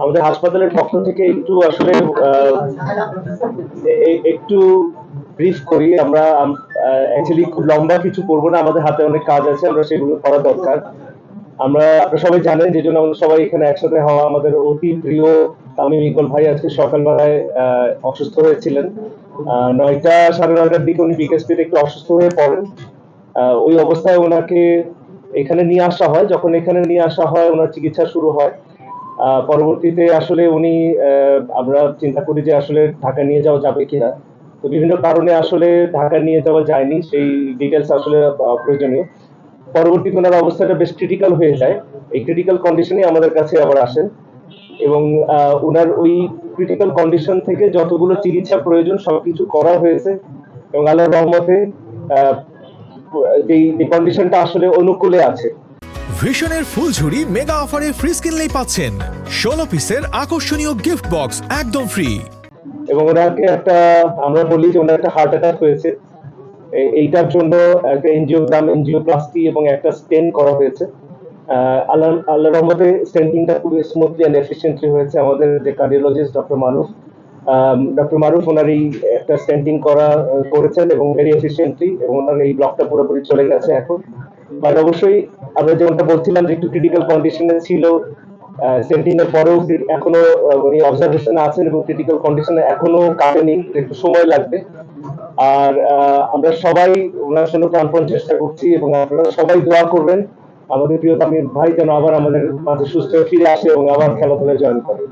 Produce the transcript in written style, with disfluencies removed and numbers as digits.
আমাদের হাসপাতালের পক্ষ থেকে একটু আসলে একটু ব্রিফ করি। আমরা অ্যাকচুয়ালি খুব লম্বা কিছু করবো না, আমাদের হাতে অনেক কাজ আছে, আমরা সেগুলো করা দরকার। আপনারা সবাই জানেন, যে জন্য আমরা সবাই এখানে একসাথে হওয়া, আমাদের অতি প্রিয় তামিম ইকবাল ভাই আজকে সকালবেলায় অসুস্থ হয়েছিলেন। 9টা সাড়ে 9টার দিকে উনি বিকেএসপিতে একটু অসুস্থ হয়ে পড়েন। ওই অবস্থায় ওনাকে এখানে নিয়ে আসা হয়। যখন এখানে নিয়ে আসা হয়, ওনার চিকিৎসা শুরু হয়। পরবর্তীতে আসলে উনি আমরা চিন্তা করি যে আসলে ঢাকা নিয়ে যাওয়া যাবে কিনা। তো বিভিন্ন কারণে আসলে ঢাকা নিয়ে যাওয়া যায়নি, সেই ডিটেলস আসলে প্রয়োজনীয়। পরবর্তীতে ওনার অবস্থাটা বেশ ক্রিটিক্যাল হয়ে যায়। এই ক্রিটিক্যাল কন্ডিশনে আমাদের কাছে আবার আসেন, এবং ওনার ওই ক্রিটিক্যাল কন্ডিশন থেকে যতগুলো চিকিৎসা প্রয়োজন সবকিছু করা হয়েছে, এবং আল্লাহর রহমতে এই কন্ডিশনটা আসলে অনুকূলে আছে। ভিশনের ফুলঝুরি মেগা অফারে ফ্রিজ কিনলেই পাচ্ছেন 16 পিসের আকর্ষণীয় গিফট বক্স একদম ফ্রি। এবং ওনাকে একটা, আমরা বলি যে ওনার একটা হার্ট অ্যাটাক হয়েছে। এইটার জন্য একটা এনজিওপ্লাস্টি এবং একটা স্টেন করা হয়েছে। আল্লাহর রহমতে স্টেন্টিংটা খুব স্মুথলি এন্ড এফিশিয়েন্টলি হয়েছে। আমাদের যে কার্ডিওলজিস্ট ডক্টর মারুফ ওনার এই একটা স্টেন্টিং করেছেন এবং ভেরি এফিশিয়েন্টলি, এবং ওনার এই ব্লকটা পুরোপুরি চলে গেছে এখন। বাট অবশ্যই আমরা যেমনটা বলছিলাম যে একটু ক্রিটিক্যাল কন্ডিশনে ছিল, স্টেন্টিং এর পরেও এখনো উনি অবজারভেশনে আছেন এবং ক্রিটিক্যাল কন্ডিশনে এখনো কাটেনি, একটু সময় লাগবে। আর আমরা সবাই ওনার জন্য প্রাণপণ চেষ্টা করছি, এবং আপনারা সবাই দোয়া করবেন আমাদের প্রিয় তামিম ভাই যেন আবার আমাদের মাঝে সুস্থ ফিরে আসে এবং আবার খেলাধুলায় জয়েন করে।